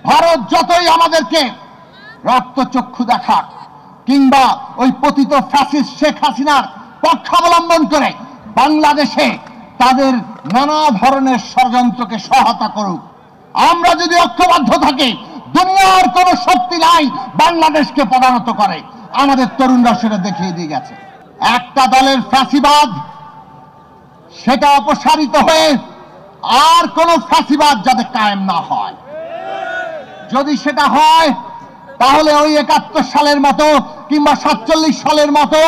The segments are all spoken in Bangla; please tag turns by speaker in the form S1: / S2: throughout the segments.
S1: ভারত যতই আমাদেরকে রক্তচক্ষু দেখাক কিংবা ওই পতিত ফ্যাসিস্ট শেখ হাসিনার পক্ষ অবলম্বন করে বাংলাদেশে তাদের নানা ধরনের ষড়যন্ত্রকে সহায়তা করুক, আমরা যদি ঐক্যবদ্ধ থাকি দুনিয়ার কোন শক্তি নাই বাংলাদেশকে পদানত করে। আমাদের তরুণরা সেটা দেখিয়ে দিয়ে গেছে। একটা দলের ফ্যাসিবাদ সেটা অপসারিত হয়ে আর কোন ফ্যাসিবাদ যাতে কায়েম না হয়, যদি সেটা হয় তাহলে ওই ৭১ সালের মতো কিংবা ৪৭ সালের মতো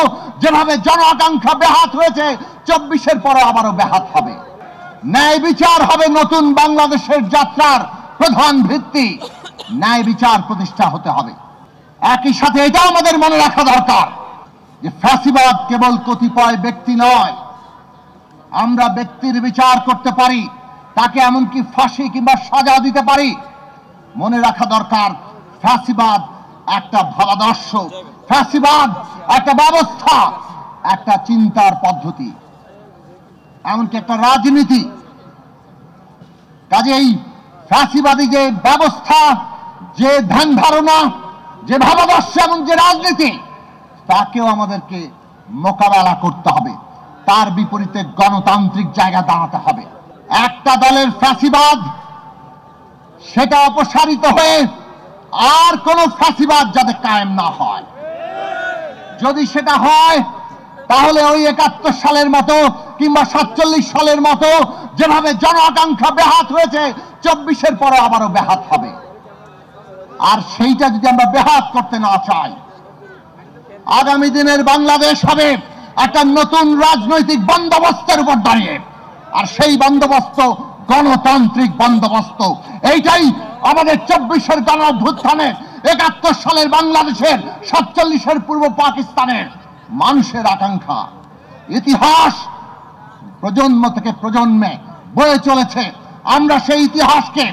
S1: যেভাবে জন আকাঙ্ক্ষা ব্যাহত হয়েছে ২৪-এর পরে আবারও ব্যাহত হবে। ন্যায় বিচার হবে নতুন বাংলাদেশের যাত্রার প্রধান ভিত্তি। ন্যায় বিচার প্রতিষ্ঠা হতে হবে। একই সাথে এটা আমাদের মনে রাখা দরকার যে ফ্যাসিবাদ কেবল কতিপয় ব্যক্তি নয়, আমরা ব্যক্তির বিচার করতে পারি, তাকে এমনকি ফাঁসি কিংবা সাজা দিতে পারি। মনে রাখা দরকার ফ্যাসিবাদ একটা ভাবাদর্শ, ফ্যাসিবাদ একটা ব্যবস্থা, একটা চিন্তার পদ্ধতি, এমনকি একটা রাজনীতি। কাজেই ফ্যাসিবাদী যে ব্যবস্থা, যে ধ্যান ধারণা, যে ভাবাদর্শ এবং যে রাজনীতি, তাকেও আমাদেরকে মোকাবেলা করতে হবে। তার বিপরীতে গণতান্ত্রিক জায়গা দাঁড়াতে হবে। একটা দলের ফ্যাসিবাদ সেটা অপসারিত হয়ে আর কোন ফ্যাসিবাদ যাতে কায়েম না হয়, যদি সেটা হয় তাহলে ওই ৭১ সালের মতো কিংবা ৪৭ সালের মতো যেভাবে জন আকাঙ্ক্ষা ব্যাহত হয়েছে ২৪-এর পরে আবারও ব্যাহত হবে। আর সেইটা যদি আমরা ব্যাহত করতে না চাই, আগামী দিনের বাংলাদেশ হবে একটা নতুন রাজনৈতিক বন্দোবস্তের উপর দাঁড়িয়ে, আর সেই বন্দোবস্ত গণতান্ত্রিক বন্দোবস্ত। এইটাই আমাদের ২৪-এর গণ অভ্যুত্থানের, ৭১ সালের বাংলাদেশের, ৪৭-এর পূর্ব পাকিস্তানের মানুষের আকাঙ্ক্ষা। ইতিহাস প্রজন্ম থেকে প্রজন্মে বয়ে চলেছে, আমরা সেই ইতিহাসকে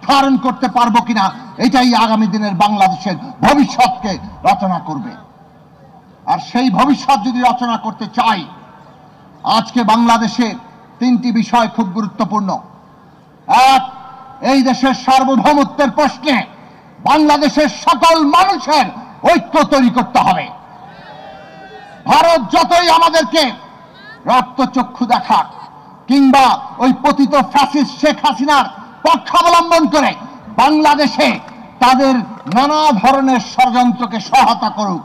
S1: ধারণ করতে পারবো কিনা এটাই আগামী দিনের বাংলাদেশের ভবিষ্যৎকে রচনা করবে। আর সেই ভবিষ্যৎ যদি রচনা করতে চাই, আজকে বাংলাদেশে ৩টি বিষয় খুব গুরুত্বপূর্ণ। এক, এই দেশের সার্বভৌমত্বের প্রশ্নে বাংলাদেশের সকল মানুষের ঐক্য তৈরি করতে হবে। ভারত যতই আমাদেরকে রক্তচক্ষু দেখাক কিংবা ওই পতিত ফ্যাসিস্ট শেখ হাসিনার পক্ষ অবলম্বন করে বাংলাদেশে তাদের নানা ধরনের ষড়যন্ত্রকে সহায়তা করুক,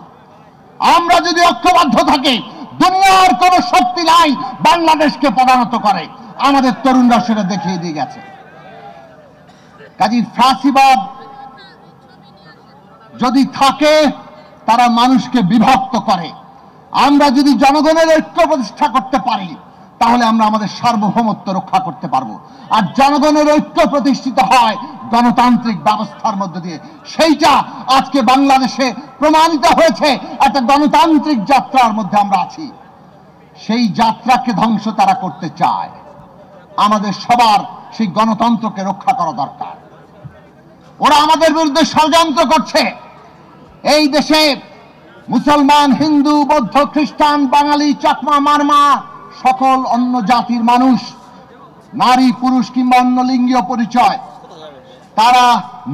S1: আমরা যদি ঐক্যবদ্ধ থাকি দুনিয়ার কোন শক্তি নাই বাংলাদেশকে পদানত করে। আমাদের তরুণরা সেটা দেখিয়ে দিয়ে গেছে। কাজেই ফ্যাসিবাদ যদি থাকে তারা মানুষকে বিভক্ত করে। আমরা যদি জনগণের ঐক্য প্রতিষ্ঠা করতে পারি তাহলে আমরা আমাদের সার্বভৌমত্ব রক্ষা করতে পারবো। আর জনগণের ঐক্য প্রতিষ্ঠিত হয় গণতান্ত্রিক ব্যবস্থার মধ্য দিয়ে। সেইটা আজকে বাংলাদেশে প্রমাণিত হয়েছে। একটা গণতান্ত্রিক যাত্রার মধ্যে আমরা আছি, সেই যাত্রাকে ধ্বংস তারা করতে চায়। আমাদের সবার সেই গণতন্ত্রকে রক্ষা করা দরকার। ওরা আমাদের বিরুদ্ধে ষড়যন্ত্র করছে। এই দেশে মুসলমান, হিন্দু, বৌদ্ধ, খ্রিস্টান, বাঙালি, চাকমা, মারমা, সকল অন্য জাতির মানুষ, নারী, পুরুষ কিংবা অন্য লিঙ্গীয় পরিচয়, তারা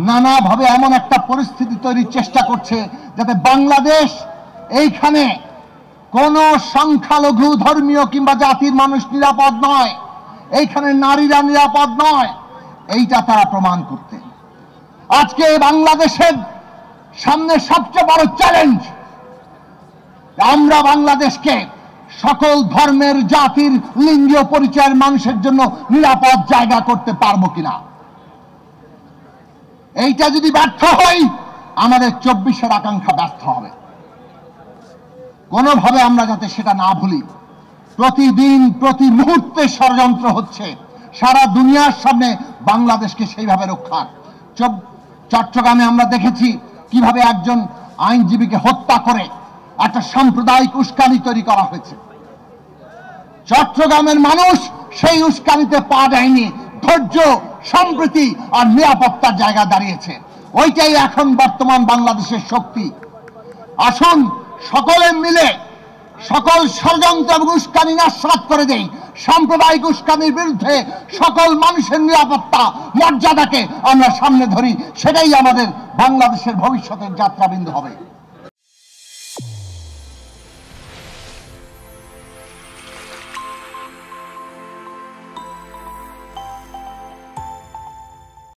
S1: নানাভাবে এমন একটা পরিস্থিতি তৈরির চেষ্টা করছে যাতে বাংলাদেশ, এইখানে কোন সংখ্যালঘু ধর্মীয় কিংবা জাতির মানুষ নিরাপদ নয়, এইখানে নারীরা নিরাপদ নয়, এইটা তারা প্রমাণ করতে। আজকে বাংলাদেশের সামনে সবচেয়ে বড় চ্যালেঞ্জ, আমরা বাংলাদেশকে সকল ধর্মের, জাতির, লিঙ্গীয় পরিচয়ের মানুষের জন্য নিরাপদ জায়গা করতে পারবো কিনা। এইটা যদি ব্যর্থ হই আমাদের ২৪-এর আকাঙ্ক্ষা ব্যর্থ হবে। কোনোভাবে আমরা যাতে সেটা না ভুলি। প্রতিদিন প্রতি মুহূর্তে ষড়যন্ত্র হচ্ছে সারা দুনিয়ার সামনে বাংলাদেশকে সেইভাবে রক্ষার। চট্টগ্রামে আমরা দেখেছি কিভাবে একজন আইনজীবীকে হত্যা করে একটা সাম্প্রদায়িক উস্কানি তৈরি করা হয়েছে। চট্টগ্রামের মানুষ সেই উস্কানিতে পা দেয়নি, ধৈর্য, সম্প্রীতি আর নিরাপত্তার জায়গা দাঁড়িয়েছে। ওইটাই এখন বর্তমান বাংলাদেশের শক্তি। আসুন সকলে মিলে সকল ষড়যন্ত্র এবং উস্কানি নস্যাৎ করে দেই, সাম্প্রদায়িক উস্কানির বিরুদ্ধে সকল মানুষের নিরাপত্তা মর্যাদাকে আমরা সামনে ধরি, সেটাই আমাদের বাংলাদেশের ভবিষ্যতের যাত্রাবিন্দু হবে।